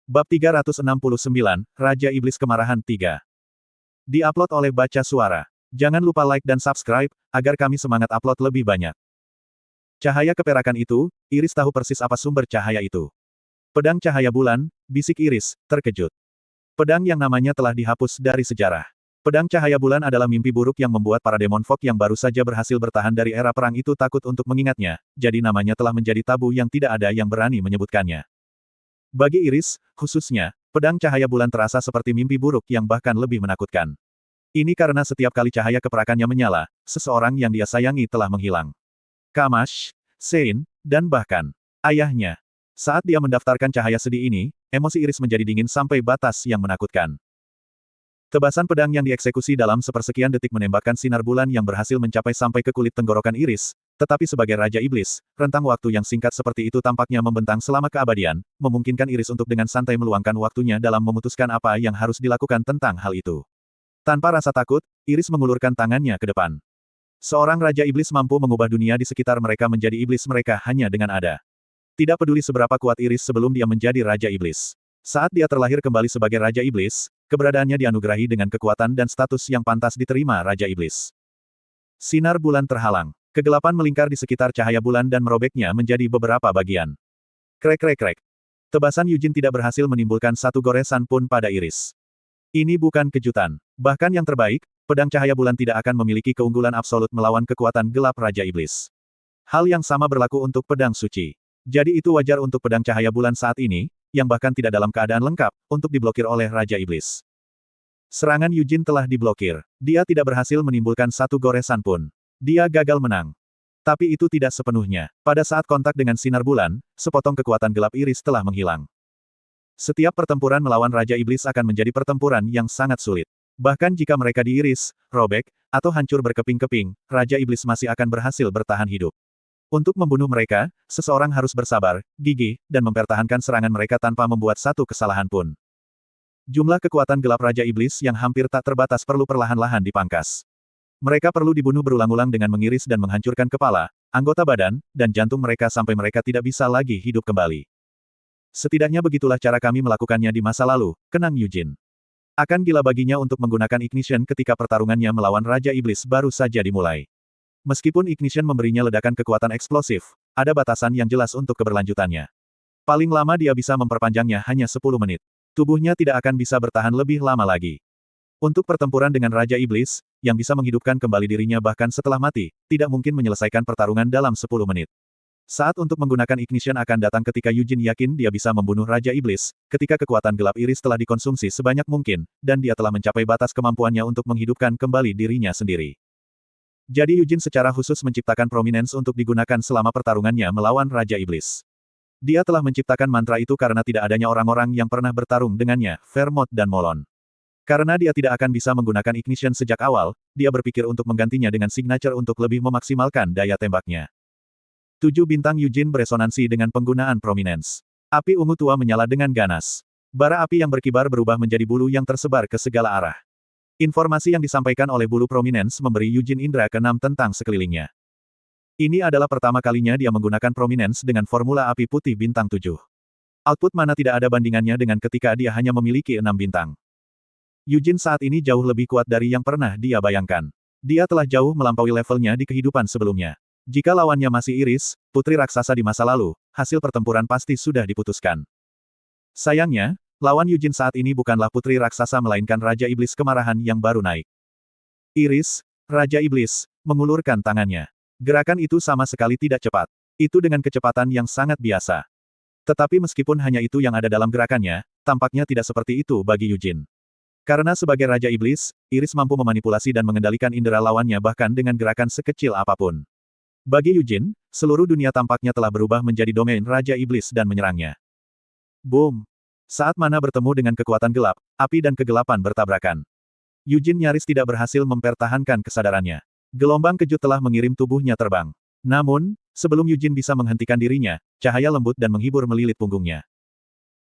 Bab 369, Raja Iblis Kemarahan 3. Di-upload oleh Baca Suara. Jangan lupa like dan subscribe, agar kami semangat upload lebih banyak. Cahaya keperakan itu, Iris tahu persis apa sumber cahaya itu. Pedang cahaya bulan, bisik Iris, terkejut. Pedang yang namanya telah dihapus dari sejarah. Pedang cahaya bulan adalah mimpi buruk yang membuat para demon fog yang baru saja berhasil bertahan dari era perang itu takut untuk mengingatnya, jadi namanya telah menjadi tabu yang tidak ada yang berani menyebutkannya. Bagi Iris, khususnya, pedang cahaya bulan terasa seperti mimpi buruk yang bahkan lebih menakutkan. Ini karena setiap kali cahaya keperakannya menyala, seseorang yang dia sayangi telah menghilang. Kamash, Sein, dan bahkan ayahnya. Saat dia mendaftarkan cahaya sedih ini, emosi Iris menjadi dingin sampai batas yang menakutkan. Tebasan pedang yang dieksekusi dalam sepersekian detik menembakkan sinar bulan yang berhasil mencapai sampai ke kulit tenggorokan Iris, tetapi sebagai Raja Iblis, rentang waktu yang singkat seperti itu tampaknya membentang selama keabadian, memungkinkan Iris untuk dengan santai meluangkan waktunya dalam memutuskan apa yang harus dilakukan tentang hal itu. Tanpa rasa takut, Iris mengulurkan tangannya ke depan. Seorang Raja Iblis mampu mengubah dunia di sekitar mereka menjadi iblis mereka hanya dengan ada. Tidak peduli seberapa kuat Iris sebelum dia menjadi Raja Iblis. Saat dia terlahir kembali sebagai Raja Iblis, keberadaannya dianugerahi dengan kekuatan dan status yang pantas diterima Raja Iblis. Sinar bulan terhalang. Kegelapan melingkar di sekitar cahaya bulan dan merobeknya menjadi beberapa bagian. Krek-krek-krek. Tebasan Yujin tidak berhasil menimbulkan satu goresan pun pada Iris. Ini bukan kejutan. Bahkan yang terbaik, pedang cahaya bulan tidak akan memiliki keunggulan absolut melawan kekuatan gelap Raja Iblis. Hal yang sama berlaku untuk pedang suci. Jadi itu wajar untuk pedang cahaya bulan saat ini, yang bahkan tidak dalam keadaan lengkap, untuk diblokir oleh Raja Iblis. Serangan Yujin telah diblokir. Dia tidak berhasil menimbulkan satu goresan pun. Dia gagal menang. Tapi itu tidak sepenuhnya. Pada saat kontak dengan sinar bulan, sepotong kekuatan gelap Iris telah menghilang. Setiap pertempuran melawan Raja Iblis akan menjadi pertempuran yang sangat sulit. Bahkan jika mereka diiris, robek, atau hancur berkeping-keping, Raja Iblis masih akan berhasil bertahan hidup. Untuk membunuh mereka, seseorang harus bersabar, gigih, dan mempertahankan serangan mereka tanpa membuat satu kesalahan pun. Jumlah kekuatan gelap Raja Iblis yang hampir tak terbatas perlu perlahan-lahan dipangkas. Mereka perlu dibunuh berulang-ulang dengan mengiris dan menghancurkan kepala, anggota badan, dan jantung mereka sampai mereka tidak bisa lagi hidup kembali. Setidaknya begitulah cara kami melakukannya di masa lalu, kenang Yujin. Akan gila baginya untuk menggunakan Ignition ketika pertarungannya melawan Raja Iblis baru saja dimulai. Meskipun Ignition memberinya ledakan kekuatan eksplosif, ada batasan yang jelas untuk keberlanjutannya. Paling lama dia bisa memperpanjangnya hanya 10 menit. Tubuhnya tidak akan bisa bertahan lebih lama lagi. Untuk pertempuran dengan Raja Iblis, yang bisa menghidupkan kembali dirinya bahkan setelah mati, tidak mungkin menyelesaikan pertarungan dalam 10 menit. Saat untuk menggunakan Ignition akan datang ketika Yujin yakin dia bisa membunuh Raja Iblis, ketika kekuatan gelap Iris telah dikonsumsi sebanyak mungkin, dan dia telah mencapai batas kemampuannya untuk menghidupkan kembali dirinya sendiri. Jadi Yujin secara khusus menciptakan Prominence untuk digunakan selama pertarungannya melawan Raja Iblis. Dia telah menciptakan mantra itu karena tidak adanya orang-orang yang pernah bertarung dengannya, Vermont dan Molon. Karena dia tidak akan bisa menggunakan Ignition sejak awal, dia berpikir untuk menggantinya dengan Signature untuk lebih memaksimalkan daya tembaknya. 7 bintang Yujin beresonansi dengan penggunaan Prominence. Api ungu tua menyala dengan ganas. Bara api yang berkibar berubah menjadi bulu yang tersebar ke segala arah. Informasi yang disampaikan oleh bulu Prominence memberi Yujin indera keenam tentang sekelilingnya. Ini adalah pertama kalinya dia menggunakan Prominence dengan formula api putih bintang 7. Output mana tidak ada bandingannya dengan ketika dia hanya memiliki 6 bintang. Yujin saat ini jauh lebih kuat dari yang pernah dia bayangkan. Dia telah jauh melampaui levelnya di kehidupan sebelumnya. Jika lawannya masih Iris, putri raksasa di masa lalu, hasil pertempuran pasti sudah diputuskan. Sayangnya, lawan Yujin saat ini bukanlah putri raksasa melainkan Raja Iblis kemarahan yang baru naik. Iris, Raja Iblis, mengulurkan tangannya. Gerakan itu sama sekali tidak cepat. Itu dengan kecepatan yang sangat biasa. Tetapi meskipun hanya itu yang ada dalam gerakannya, tampaknya tidak seperti itu bagi Yujin. Karena sebagai Raja Iblis, Iris mampu memanipulasi dan mengendalikan indera lawannya bahkan dengan gerakan sekecil apapun. Bagi Yujin, seluruh dunia tampaknya telah berubah menjadi domain Raja Iblis dan menyerangnya. Boom! Saat mana bertemu dengan kekuatan gelap, api dan kegelapan bertabrakan. Yujin nyaris tidak berhasil mempertahankan kesadarannya. Gelombang kejut telah mengirim tubuhnya terbang. Namun, sebelum Yujin bisa menghentikan dirinya, cahaya lembut dan menghibur melilit punggungnya.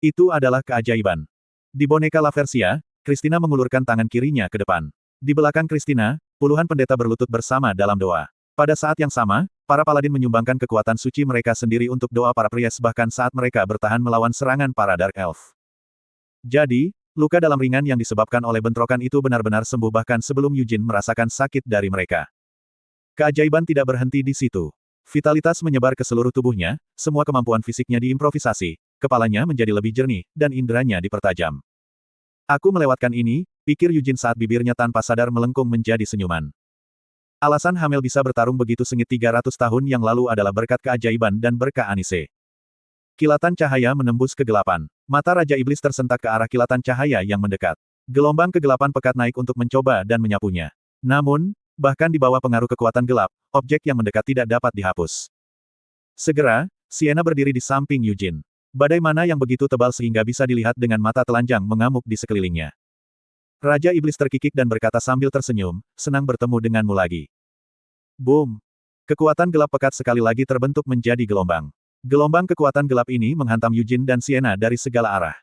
Itu adalah keajaiban. Di boneka Laversia, Christina mengulurkan tangan kirinya ke depan. Di belakang Christina, puluhan pendeta berlutut bersama dalam doa. Pada saat yang sama, para paladin menyumbangkan kekuatan suci mereka sendiri untuk doa para priest bahkan saat mereka bertahan melawan serangan para Dark Elf. Jadi, luka dalam ringan yang disebabkan oleh bentrokan itu benar-benar sembuh bahkan sebelum Yujin merasakan sakit dari mereka. Keajaiban tidak berhenti di situ. Vitalitas menyebar ke seluruh tubuhnya, semua kemampuan fisiknya diimprovisasi, kepalanya menjadi lebih jernih, dan inderanya dipertajam. Aku melewatkan ini, pikir Yujin saat bibirnya tanpa sadar melengkung menjadi senyuman. Alasan Hamel bisa bertarung begitu sengit 300 tahun yang lalu adalah berkat keajaiban dan berkah Anise. Kilatan cahaya menembus kegelapan. Mata Raja Iblis tersentak ke arah kilatan cahaya yang mendekat. Gelombang kegelapan pekat naik untuk mencoba dan menyapunya. Namun, bahkan di bawah pengaruh kekuatan gelap, objek yang mendekat tidak dapat dihapus. Segera, Sienna berdiri di samping Yujin. Badai mana yang begitu tebal sehingga bisa dilihat dengan mata telanjang mengamuk di sekelilingnya. Raja Iblis terkikik dan berkata sambil tersenyum, senang bertemu denganmu lagi. Boom! Kekuatan gelap pekat sekali lagi terbentuk menjadi gelombang. Gelombang kekuatan gelap ini menghantam Yujin dan Sienna dari segala arah.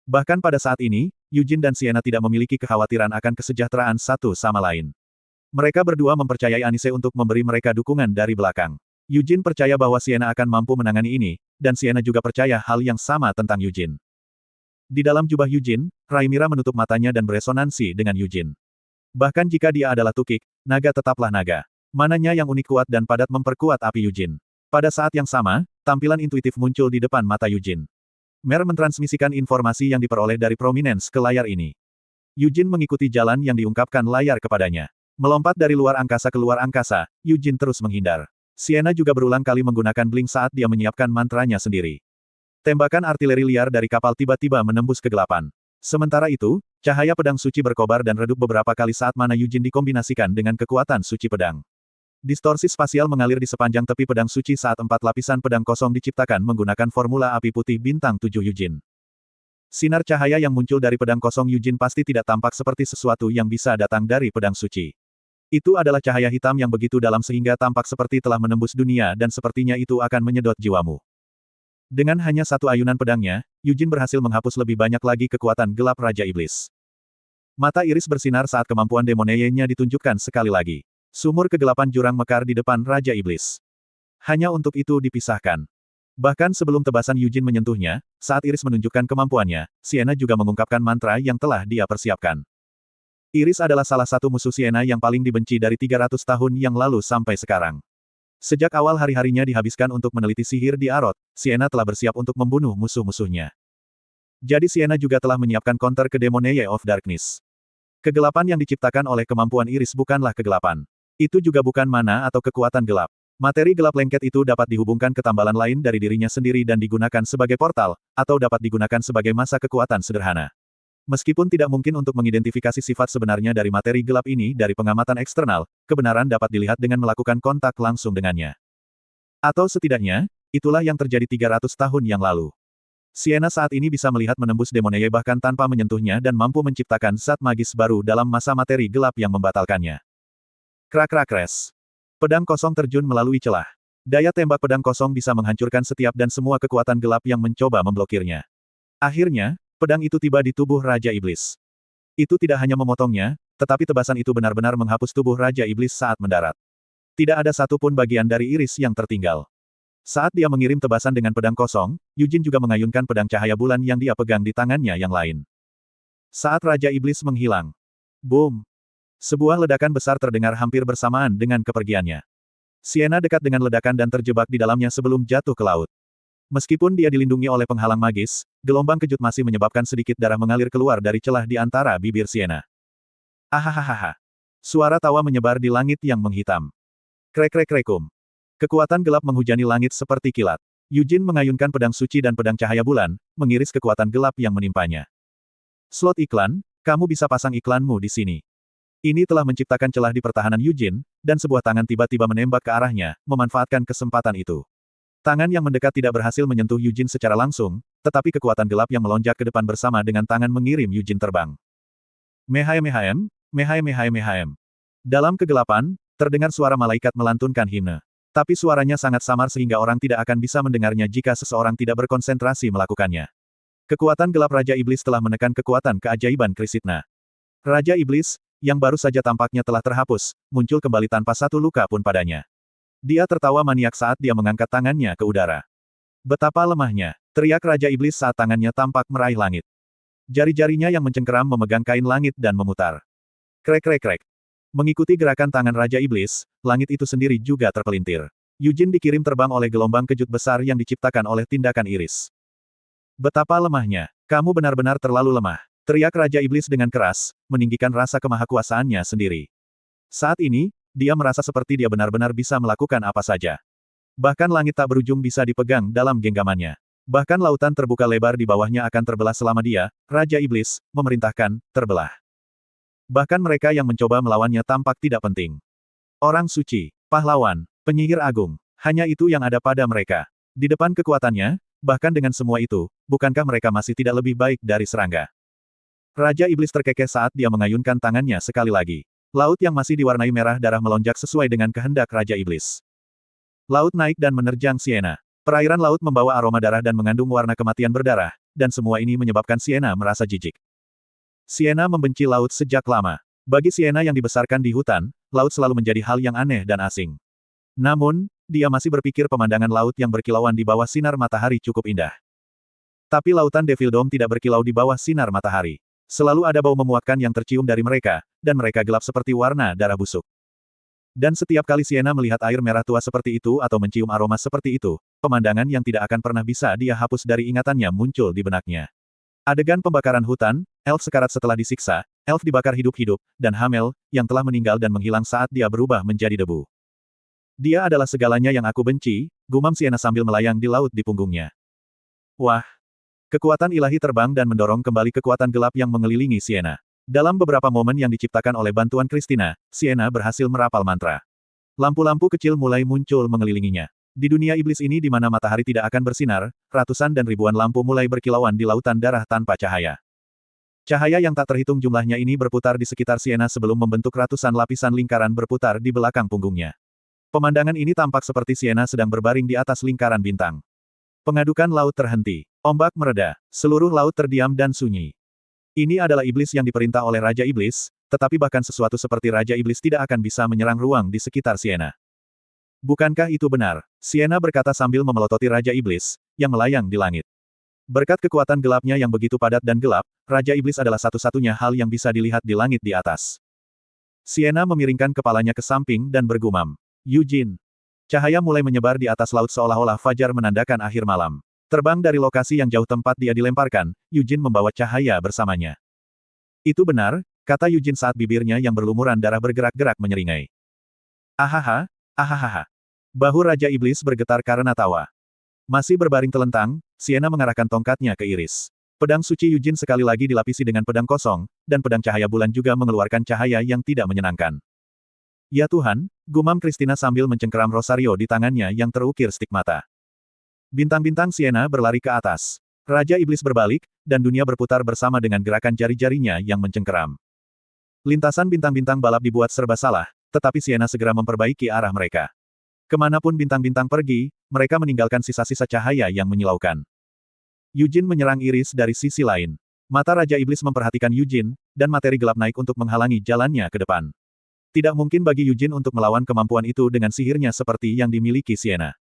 Bahkan pada saat ini, Yujin dan Sienna tidak memiliki kekhawatiran akan kesejahteraan satu sama lain. Mereka berdua mempercayai Anise untuk memberi mereka dukungan dari belakang. Yujin percaya bahwa Sienna akan mampu menangani ini, dan Sienna juga percaya hal yang sama tentang Yujin. Di dalam jubah Yujin, Raimira menutup matanya dan beresonansi dengan Yujin. Bahkan jika dia adalah tukik, naga tetaplah naga. Mananya yang unik kuat dan padat memperkuat api Yujin. Pada saat yang sama, tampilan intuitif muncul di depan mata Yujin. Mer mentransmisikan informasi yang diperoleh dari Prominence ke layar ini. Yujin mengikuti jalan yang diungkapkan layar kepadanya. Melompat dari luar angkasa ke luar angkasa, Yujin terus menghindar. Sienna juga berulang kali menggunakan blink saat dia menyiapkan mantranya sendiri. Tembakan artileri liar dari kapal tiba-tiba menembus kegelapan. Sementara itu, cahaya pedang suci berkobar dan redup beberapa kali saat mana Yujin dikombinasikan dengan kekuatan suci pedang. Distorsi spasial mengalir di sepanjang tepi pedang suci saat 4 lapisan pedang kosong diciptakan menggunakan formula api putih bintang 7 Yujin. Sinar cahaya yang muncul dari pedang kosong Yujin pasti tidak tampak seperti sesuatu yang bisa datang dari pedang suci. Itu adalah cahaya hitam yang begitu dalam sehingga tampak seperti telah menembus dunia dan sepertinya itu akan menyedot jiwamu. Dengan hanya satu ayunan pedangnya, Yujin berhasil menghapus lebih banyak lagi kekuatan gelap Raja Iblis. Mata iris bersinar saat kemampuan demoneye-nya ditunjukkan sekali lagi. Sumur kegelapan jurang mekar di depan Raja Iblis. Hanya untuk itu dipisahkan. Bahkan sebelum tebasan Yujin menyentuhnya, saat Iris menunjukkan kemampuannya, Sienna juga mengungkapkan mantra yang telah dia persiapkan. Iris adalah salah satu musuh Sienna yang paling dibenci dari 300 tahun yang lalu sampai sekarang. Sejak awal hari-harinya dihabiskan untuk meneliti sihir di Arot, Sienna telah bersiap untuk membunuh musuh-musuhnya. Jadi Sienna juga telah menyiapkan counter ke Demoneye of Darkness. Kegelapan yang diciptakan oleh kemampuan Iris bukanlah kegelapan. Itu juga bukan mana atau kekuatan gelap. Materi gelap lengket itu dapat dihubungkan ke tambalan lain dari dirinya sendiri dan digunakan sebagai portal, atau dapat digunakan sebagai masa kekuatan sederhana. Meskipun tidak mungkin untuk mengidentifikasi sifat sebenarnya dari materi gelap ini dari pengamatan eksternal, kebenaran dapat dilihat dengan melakukan kontak langsung dengannya. Atau setidaknya, itulah yang terjadi 300 tahun yang lalu. Sienna saat ini bisa melihat menembus Demoneye bahkan tanpa menyentuhnya dan mampu menciptakan zat magis baru dalam masa materi gelap yang membatalkannya. Krak-krak-kres. Pedang kosong terjun melalui celah. Daya tembak pedang kosong bisa menghancurkan setiap dan semua kekuatan gelap yang mencoba memblokirnya. Akhirnya, pedang itu tiba di tubuh Raja Iblis. Itu tidak hanya memotongnya, tetapi tebasan itu benar-benar menghapus tubuh Raja Iblis saat mendarat. Tidak ada satupun bagian dari iris yang tertinggal. Saat dia mengirim tebasan dengan pedang kosong, Yujin juga mengayunkan pedang cahaya bulan yang dia pegang di tangannya yang lain. Saat Raja Iblis menghilang. Boom! Sebuah ledakan besar terdengar hampir bersamaan dengan kepergiannya. Sienna dekat dengan ledakan dan terjebak di dalamnya sebelum jatuh ke laut. Meskipun dia dilindungi oleh penghalang magis, gelombang kejut masih menyebabkan sedikit darah mengalir keluar dari celah di antara bibir Sienna. Ahahaha. Suara tawa menyebar di langit yang menghitam. Krek-krek-krekum. Kekuatan gelap menghujani langit seperti kilat. Yujin mengayunkan pedang suci dan pedang cahaya bulan, mengiris kekuatan gelap yang menimpanya. Slot iklan, kamu bisa pasang iklanmu di sini. Ini telah menciptakan celah di pertahanan Yujin, dan sebuah tangan tiba-tiba menembak ke arahnya, memanfaatkan kesempatan itu. Tangan yang mendekat tidak berhasil menyentuh Yujin secara langsung, tetapi kekuatan gelap yang melonjak ke depan bersama dengan tangan mengirim Yujin terbang. Mehaem. Dalam kegelapan, terdengar suara malaikat melantunkan himne. Tapi suaranya sangat samar sehingga orang tidak akan bisa mendengarnya jika seseorang tidak berkonsentrasi melakukannya. Kekuatan gelap Raja Iblis telah menekan kekuatan keajaiban Krisitna. Raja Iblis, yang baru saja tampaknya telah terhapus, muncul kembali tanpa satu luka pun padanya. Dia tertawa maniak saat dia mengangkat tangannya ke udara. Betapa lemahnya, teriak Raja Iblis saat tangannya tampak meraih langit. Jari-jarinya yang mencengkeram memegang kain langit dan memutar. Krek-krek-krek. Mengikuti gerakan tangan Raja Iblis, langit itu sendiri juga terpelintir. Yujin dikirim terbang oleh gelombang kejut besar yang diciptakan oleh tindakan iris. Betapa lemahnya. Kamu benar-benar terlalu lemah. Teriak Raja Iblis dengan keras, meninggikan rasa kemahakuasaannya sendiri. Saat ini, dia merasa seperti dia benar-benar bisa melakukan apa saja. Bahkan langit tak berujung bisa dipegang dalam genggamannya. Bahkan lautan terbuka lebar di bawahnya akan terbelah selama dia, Raja Iblis, memerintahkan, terbelah. Bahkan mereka yang mencoba melawannya tampak tidak penting. Orang suci, pahlawan, penyihir agung, hanya itu yang ada pada mereka. Di depan kekuatannya, bahkan dengan semua itu, bukankah mereka masih tidak lebih baik dari serangga? Raja Iblis terkekeh saat dia mengayunkan tangannya sekali lagi. Laut yang masih diwarnai merah darah melonjak sesuai dengan kehendak Raja Iblis. Laut naik dan menerjang Sienna. Perairan laut membawa aroma darah dan mengandung warna kematian berdarah, dan semua ini menyebabkan Sienna merasa jijik. Sienna membenci laut sejak lama. Bagi Sienna yang dibesarkan di hutan, laut selalu menjadi hal yang aneh dan asing. Namun, dia masih berpikir pemandangan laut yang berkilauan di bawah sinar matahari cukup indah. Tapi lautan Devil Dome tidak berkilau di bawah sinar matahari. Selalu ada bau memuakkan yang tercium dari mereka, dan mereka gelap seperti warna darah busuk. Dan setiap kali Sienna melihat air merah tua seperti itu atau mencium aroma seperti itu, pemandangan yang tidak akan pernah bisa dia hapus dari ingatannya muncul di benaknya. Adegan pembakaran hutan, elf sekarat setelah disiksa, elf dibakar hidup-hidup, dan Hamel, yang telah meninggal dan menghilang saat dia berubah menjadi debu. Dia adalah segalanya yang aku benci, gumam Sienna sambil melayang di laut di punggungnya. Wah! Kekuatan ilahi terbang dan mendorong kembali kekuatan gelap yang mengelilingi Sienna. Dalam beberapa momen yang diciptakan oleh bantuan Christina, Sienna berhasil merapal mantra. Lampu-lampu kecil mulai muncul mengelilinginya. Di dunia iblis ini di mana matahari tidak akan bersinar, ratusan dan ribuan lampu mulai berkilauan di lautan darah tanpa cahaya. Cahaya yang tak terhitung jumlahnya ini berputar di sekitar Sienna sebelum membentuk ratusan lapisan lingkaran berputar di belakang punggungnya. Pemandangan ini tampak seperti Sienna sedang berbaring di atas lingkaran bintang. Pengadukan laut terhenti. Ombak mereda. Seluruh laut terdiam dan sunyi. Ini adalah iblis yang diperintah oleh Raja Iblis, tetapi bahkan sesuatu seperti Raja Iblis tidak akan bisa menyerang ruang di sekitar Sienna. Bukankah itu benar? Sienna berkata sambil memelototi Raja Iblis, yang melayang di langit. Berkat kekuatan gelapnya yang begitu padat dan gelap, Raja Iblis adalah satu-satunya hal yang bisa dilihat di langit di atas. Sienna memiringkan kepalanya ke samping dan bergumam. Yujin. Cahaya mulai menyebar di atas laut seolah-olah fajar menandakan akhir malam. Terbang dari lokasi yang jauh tempat dia dilemparkan, Yujin membawa cahaya bersamanya. Itu benar, kata Yujin saat bibirnya yang berlumuran darah bergerak-gerak menyeringai. Ahaha, ahahaha. Bahu Raja Iblis bergetar karena tawa. Masih berbaring telentang, Sienna mengarahkan tongkatnya ke iris. Pedang suci Yujin sekali lagi dilapisi dengan pedang kosong, dan pedang cahaya bulan juga mengeluarkan cahaya yang tidak menyenangkan. Ya Tuhan, gumam Christina sambil mencengkeram rosario di tangannya yang terukir stigmata. Bintang-bintang Sienna berlari ke atas. Raja Iblis berbalik, dan dunia berputar bersama dengan gerakan jari-jarinya yang mencengkeram. Lintasan bintang-bintang balap dibuat serba salah, tetapi Sienna segera memperbaiki arah mereka. Kemanapun bintang-bintang pergi, mereka meninggalkan sisa-sisa cahaya yang menyilaukan. Yujin menyerang iris dari sisi lain. Mata Raja Iblis memperhatikan Yujin, dan materi gelap naik untuk menghalangi jalannya ke depan. Tidak mungkin bagi Yujin untuk melawan kemampuan itu dengan sihirnya seperti yang dimiliki Sienna.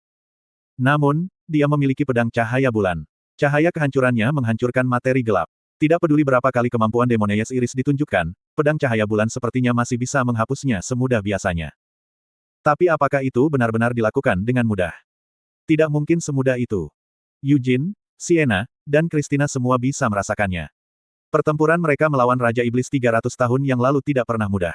Namun, dia memiliki pedang cahaya bulan. Cahaya kehancurannya menghancurkan materi gelap. Tidak peduli berapa kali kemampuan Demoness Iris ditunjukkan, pedang cahaya bulan sepertinya masih bisa menghapusnya semudah biasanya. Tapi apakah itu benar-benar dilakukan dengan mudah? Tidak mungkin semudah itu. Yujin, Sienna, dan Christina semua bisa merasakannya. Pertempuran mereka melawan Raja Iblis 300 tahun yang lalu tidak pernah mudah.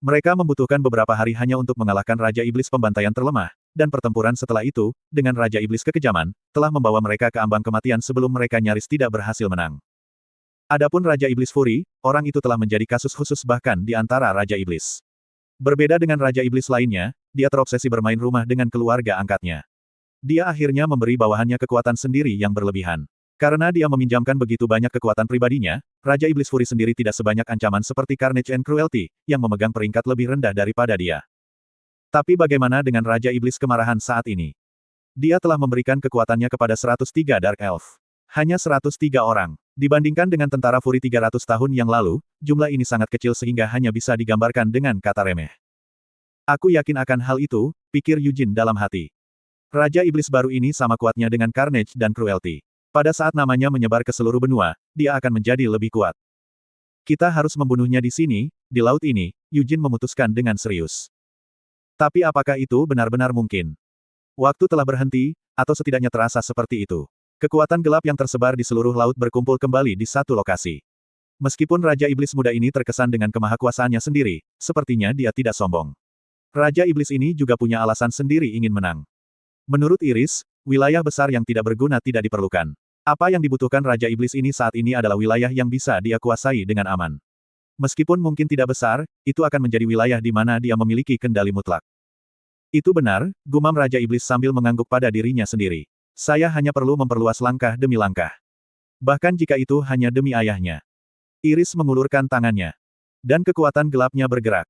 Mereka membutuhkan beberapa hari hanya untuk mengalahkan Raja Iblis pembantaian terlemah, dan pertempuran setelah itu, dengan Raja Iblis kekejaman, telah membawa mereka ke ambang kematian sebelum mereka nyaris tidak berhasil menang. Adapun Raja Iblis Fury, orang itu telah menjadi kasus khusus bahkan di antara Raja Iblis. Berbeda dengan Raja Iblis lainnya, dia terobsesi bermain rumah dengan keluarga angkatnya. Dia akhirnya memberi bawahannya kekuatan sendiri yang berlebihan. Karena dia meminjamkan begitu banyak kekuatan pribadinya, Raja Iblis Fury sendiri tidak sebanyak ancaman seperti Carnage and Cruelty, yang memegang peringkat lebih rendah daripada dia. Tapi bagaimana dengan Raja Iblis Kemarahan saat ini? Dia telah memberikan kekuatannya kepada 103 Dark Elf. Hanya 103 orang. Dibandingkan dengan tentara Fury 300 tahun yang lalu, jumlah ini sangat kecil sehingga hanya bisa digambarkan dengan kata remeh. Aku yakin akan hal itu, pikir Yujin dalam hati. Raja Iblis baru ini sama kuatnya dengan Carnage dan Cruelty. Pada saat namanya menyebar ke seluruh benua, dia akan menjadi lebih kuat. Kita harus membunuhnya di sini, di laut ini, Eugene memutuskan dengan serius. Tapi apakah itu benar-benar mungkin? Waktu telah berhenti, atau setidaknya terasa seperti itu. Kekuatan gelap yang tersebar di seluruh laut berkumpul kembali di satu lokasi. Meskipun Raja Iblis muda ini terkesan dengan kemahakuasaannya sendiri, sepertinya dia tidak sombong. Raja Iblis ini juga punya alasan sendiri ingin menang. Menurut Iris, wilayah besar yang tidak berguna tidak diperlukan. Apa yang dibutuhkan Raja Iblis ini saat ini adalah wilayah yang bisa dia kuasai dengan aman. Meskipun mungkin tidak besar, itu akan menjadi wilayah di mana dia memiliki kendali mutlak. Itu benar, gumam Raja Iblis sambil mengangguk pada dirinya sendiri. Saya hanya perlu memperluas langkah demi langkah. Bahkan jika itu hanya demi ayahnya. Iris mengulurkan tangannya. Dan kekuatan gelapnya bergerak.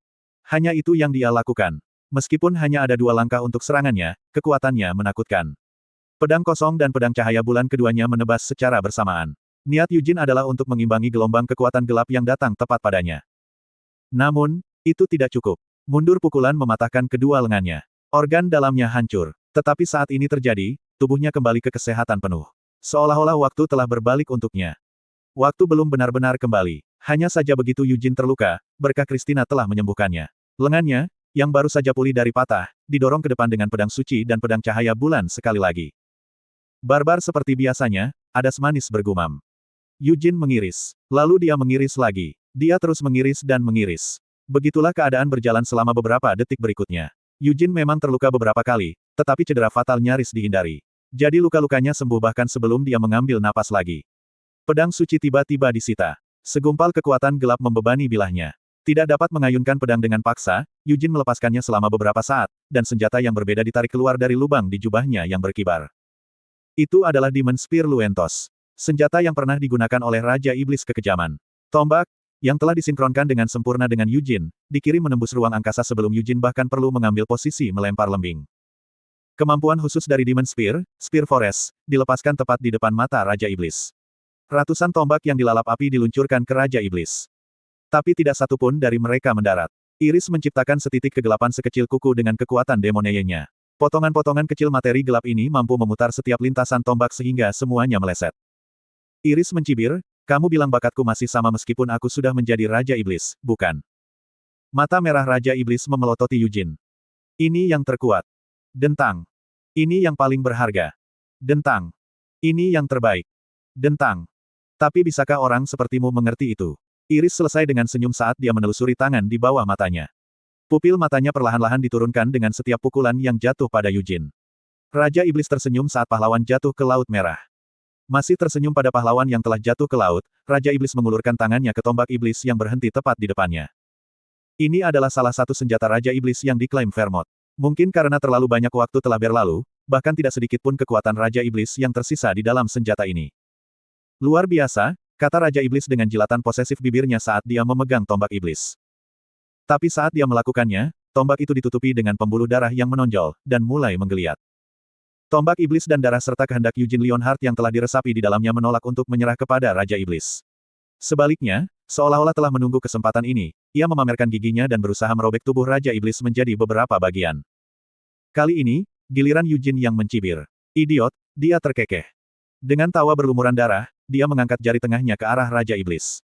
Hanya itu yang dia lakukan. Meskipun hanya ada 2 langkah untuk serangannya, kekuatannya menakutkan. Pedang kosong dan pedang cahaya bulan keduanya menebas secara bersamaan. Niat Eugene adalah untuk mengimbangi gelombang kekuatan gelap yang datang tepat padanya. Namun, itu tidak cukup. Mundur pukulan mematahkan kedua lengannya. Organ dalamnya hancur. Tetapi saat ini terjadi, tubuhnya kembali ke kesehatan penuh. Seolah-olah waktu telah berbalik untuknya. Waktu belum benar-benar kembali. Hanya saja begitu Eugene terluka, berkah Christina telah menyembuhkannya. Lengannya, yang baru saja pulih dari patah, didorong ke depan dengan pedang suci dan pedang cahaya bulan sekali lagi. Barbar seperti biasanya, Adas manis bergumam. Eugene mengiris. Lalu dia mengiris lagi. Dia terus mengiris dan mengiris. Begitulah keadaan berjalan selama beberapa detik berikutnya. Eugene memang terluka beberapa kali, tetapi cedera fatal nyaris dihindari. Jadi luka-lukanya sembuh bahkan sebelum dia mengambil napas lagi. Pedang suci tiba-tiba disita. Segumpal kekuatan gelap membebani bilahnya. Tidak dapat mengayunkan pedang dengan paksa, Eugene melepaskannya selama beberapa saat, dan senjata yang berbeda ditarik keluar dari lubang di jubahnya yang berkibar. Itu adalah Demon Spear Luentos. Senjata yang pernah digunakan oleh Raja Iblis Kekejaman. Tombak, yang telah disinkronkan dengan sempurna dengan Eugene, dikirim menembus ruang angkasa sebelum Eugene bahkan perlu mengambil posisi melempar lembing. Kemampuan khusus dari Demon Spear, Spear Forest, dilepaskan tepat di depan mata Raja Iblis. Ratusan tombak yang dilalap api diluncurkan ke Raja Iblis. Tapi tidak satu pun dari mereka mendarat. Iris menciptakan setitik kegelapan sekecil kuku dengan kekuatan demoneyenya. Potongan-potongan kecil materi gelap ini mampu memutar setiap lintasan tombak sehingga semuanya meleset. Iris mencibir, kamu bilang bakatku masih sama meskipun aku sudah menjadi Raja Iblis, bukan? Mata merah Raja Iblis memelototi Eugene. Ini yang terkuat. Dentang. Ini yang paling berharga. Dentang. Ini yang terbaik. Dentang. Tapi bisakah orang sepertimu mengerti itu? Iris selesai dengan senyum saat dia menelusuri tangan di bawah matanya. Pupil matanya perlahan-lahan diturunkan dengan setiap pukulan yang jatuh pada Eugene. Raja Iblis tersenyum saat pahlawan jatuh ke Laut Merah. Masih tersenyum pada pahlawan yang telah jatuh ke laut, Raja Iblis mengulurkan tangannya ke tombak iblis yang berhenti tepat di depannya. Ini adalah salah satu senjata Raja Iblis yang diklaim Vermont. Mungkin karena terlalu banyak waktu telah berlalu, bahkan tidak sedikit pun kekuatan Raja Iblis yang tersisa di dalam senjata ini. Luar biasa, kata Raja Iblis dengan jilatan posesif bibirnya saat dia memegang tombak iblis. Tapi saat dia melakukannya, tombak itu ditutupi dengan pembuluh darah yang menonjol, dan mulai menggeliat. Tombak iblis dan darah serta kehendak Eugene Leonhardt yang telah diresapi di dalamnya menolak untuk menyerah kepada Raja Iblis. Sebaliknya, seolah-olah telah menunggu kesempatan ini, ia memamerkan giginya dan berusaha merobek tubuh Raja Iblis menjadi beberapa bagian. Kali ini, giliran Eugene yang mencibir. Idiot, dia terkekeh. Dengan tawa berlumuran darah, dia mengangkat jari tengahnya ke arah Raja Iblis.